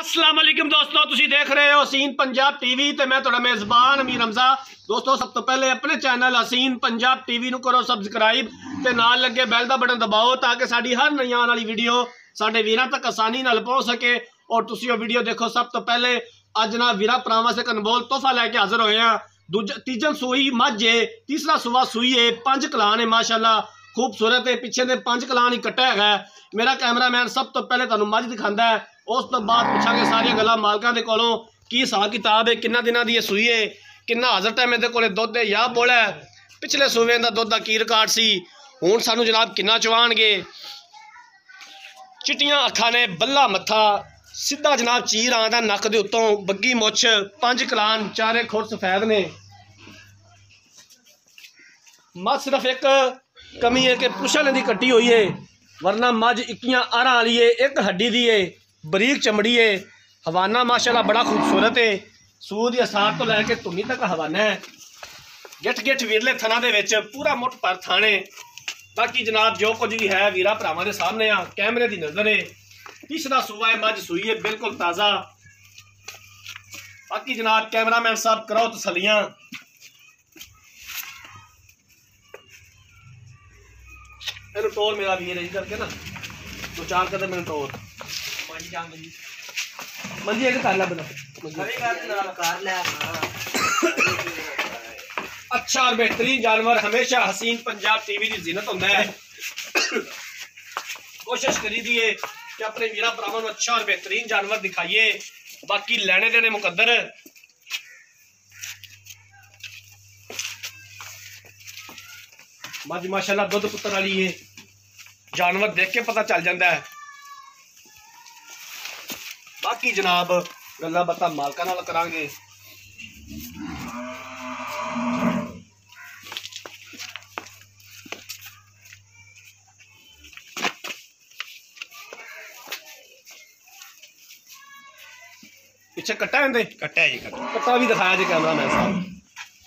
अस्सलाम वालेकुम दोस्तों, तुसी देख रहे हो हसीन पंजाब टीवी ते मैं तुहाडा मेज़बान अमीर हमजा। दोस्तों सब तो पहले अपने चैनल हसीन पंजाब टीवी नू करो सबसक्राइब ते नाल लगे बैल दा बटन दबाओ ताकि साडी हर नई आने वाली वीडियो साडे वीरां तक आसानी नाल पहुंच सके। और तुसी वो वीडियो देखो। सब तो पहले अज ना वीरा भरावां से अनमोल तोहफा लैके हाजिर होए हैं। तीजन सूई मझ है, तीसरा सूआ सूई है, 5 कलान है माशाअल्लाह खूबसूरत है। पिछे दे 5 कलान इकट्ठा है। मेरा कैमरामैन सब तो पहले तुहानू मझ दिखांदा है, उस तो बाद पुछांगे सारिया गल्लां मालकां दे कोलों की हिसाब किताब है, किन्ना दिनां दी सूई है, किन्ना हाज़र टाइम इहदे कोले दुध है या बोला है, पिछले सूबे दा दुध दा की रिकॉर्ड सी, हुण सानू जनाब किन्ना चवाणगे। चिट्टियां अखां ने, बल्ला मत्था, सीधा जनाब चीर आंदा नक दे उत्तों, बग्गी मुछ, 5 कलान, चारे खुर सफेद ने। मझ सिर्फ एक कमी है कि पुछल दी कट्टी हुई है, वरना मझ इक्कियां आरां वाली है, एक हड्डी दी है, बरीक चमड़ी है। हवाना माशाल्लाह बड़ा खूबसूरत है। सूद या साथ तो लैके धुनी तक हवाना है। गिठ गिठ वीरले थना दे विच पूरा मुठ पर थाने। बाकी जनाब जो कुछ भी है वीरा भरावां दे सामने आ, कैमरे दी नजर है। तीसरा सूआ है, मझ सूई है बिल्कुल ताज़ा। बाकी जनाब कैमरामैन साहब करो तसलियां। टोर मेरा वीर है करके ना 2-4 कदम मैंने टोर मंजी एक कर ला बना अच्छा और बेहतरीन जानवर हमेशा हसीन पंजाब टीवी की जिन्नत होता है। कोशिश करी दी है कि अपने वीरा भरावां नूं अच्छा और बेहतरीन जानवर दिखाइए। बाकी लेने देने मुकद्दर। मझ माशाल्लाह दुध पुत्र वाली है, जानवर देख के पता चल जाता है। बाकी जनाब गल्लां बातां मालकां नाल करांगे। पिछे कट्टा है, कट्टा है जी, कट्टा भी दिखाया जी कैमरामैन साहब।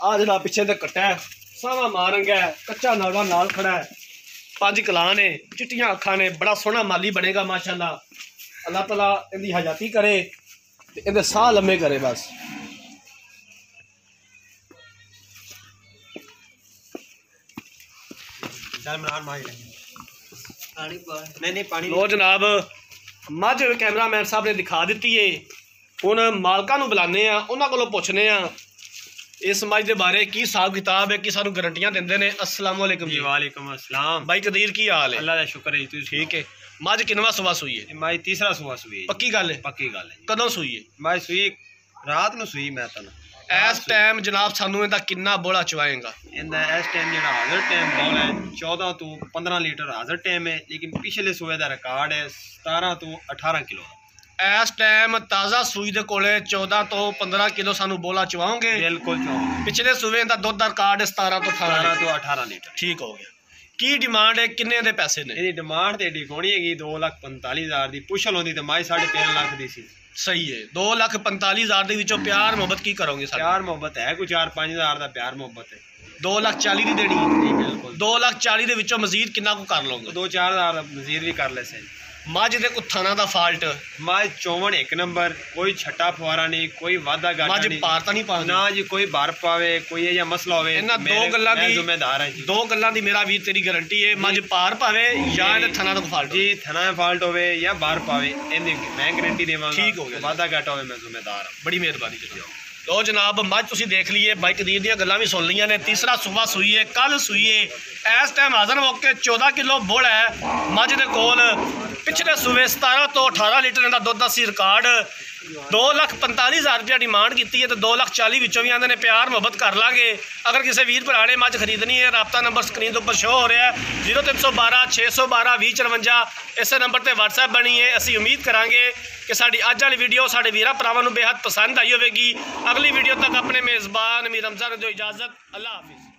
आ जनाब पिछे ते कट्टा है, सावा मारंग है, कच्चा नाड़ा नाल खड़ा है, 5 कलान है, चिट्टियां अखां ने, बड़ा सोहना माली बनेगा माशाल्लाह। अल्लाह ताला इहदी हयाती करे ते इहदे साह लम्मे करे बस। लो जनाब मझ कैमरामैन साहब ने दिखा दी है। हुण मालकां नूं बुलाने आ, उन्हां कोलों पुछने आ इस मझ के बारे की हिसाब किताब है, कि सानू गारंटियां देंदे ने। अस्सलाम वालेकुम जी। वालेकुम अस्सलाम भाई, कदीर की हाल है? अल्लाह का शुक्र है जी। ठीक है। मझ किनवा सुबह सूई है? मझ तीसरा सुबह सूई है। पक्की गल है? पक्की गल है। कदों सूई है? मझ सूई रात नूं सूई। मैं तन इस टाइम जनाब सानू इहदा किन्ना बोला चवाएगा? इहदा इस टाइम जिहड़ा हाज़र टाइम बोल है 14 तो 15 लीटर हाज़र टाइम है, लेकिन पिछले सूबे का रिकॉर्ड है 17 तो 18 किलो। इस टाइम ताज़ा सूई दे कोले 14 तो 15 किलो सानू बोला चवाओगे? बिल्कुल चवाओगे। पिछले सूबे का दुध का रिकॉर्ड है 17 तो 18 लीटर। ठीक हो गया। की डिमांड है, किन्ने दे पैसे ने? ਇਹਦੀ डिमांड ਤੇ ਏਡੀ ਹੋਣੀ ਹੈਗੀ 2,45,000 ਦੀ। ਪੁੱਛਲ ਹੁੰਦੀ ਤੇ ਮੈਂ 3.5 ਲੱਖ ਦੀ ਸੀ। सही है। 2,45,000 ਦੇ ਵਿੱਚੋਂ प्यार मोहब्बत की करोगे? प्यार मोहब्बत है कोई 4-5 हज़ार का प्यार मोहब्बत है। 2,40,000 ਦੀ देनी? जी बिल्कुल। 2,40,000 ਦੇ ਵਿੱਚੋਂ ਮਜ਼ੀਦ ਕਿੰਨਾ ਕੁ ਕਰ ਲਓਗੇ? 2-4 हज़ार का मजीद भी कर ले से। मझ दे कोई थाना दा फाल्ट? मझ चौवन 1 नंबर, कोई छट्टा फुआरा नहीं, कोई वादा गाटा मझ नहीं, पार तो नहीं पा ना जी कोई बार पावे, कोई ये मसला होवे। इन्हां दो गल्लां दी जिम्मेदार है जी। 2 गल्लां दी मेरा वीर तेरी गारंटी है, मझ पार पावे या इहदे थाना दा फाल्ट जी। थाना फाल्ट होवे या बार पावे, इहदी मैं गारंटी देवांगा। ठीक हो गया। वादा गाटा होवे मैं जिम्मेदार हां। बड़ी मेहरबानी करो। लो जनाब मझ तुसीं देख लीए, बाई कदीर दीयां गल्लां भी सुन लियां ने। तीसरा सूबा सूई है, कल सूई है, इस टाइम हाज़र मौके 14 किलो बुढ़ है मझ दे कोल। पिछले सूबे 17 तो 18 लीटर का दुध सी रिकॉर्ड। 2,45,000 रुपया डिमांड की है, तो 2,40,000 विचों भी आंदे ने प्यार मोहब्बत कर लाँगे। अगर किसी वीर भरा ने मझ खरीदनी है, राबता नंबर स्क्रीन के उपर शो हो रहा है 0312 612 2054। इस नंबर पर WhatsApp बनी है। असी उम्मीद करांगे कि साड़ी अज वाली वीडियो साढ़े वीरा भरावां नूं बेहद पसंद आई होगी। अगली वीडियो तक अपने मेज़बान अमीर हमजा ने दो इजाज़त। अल्लाह हाफिज़।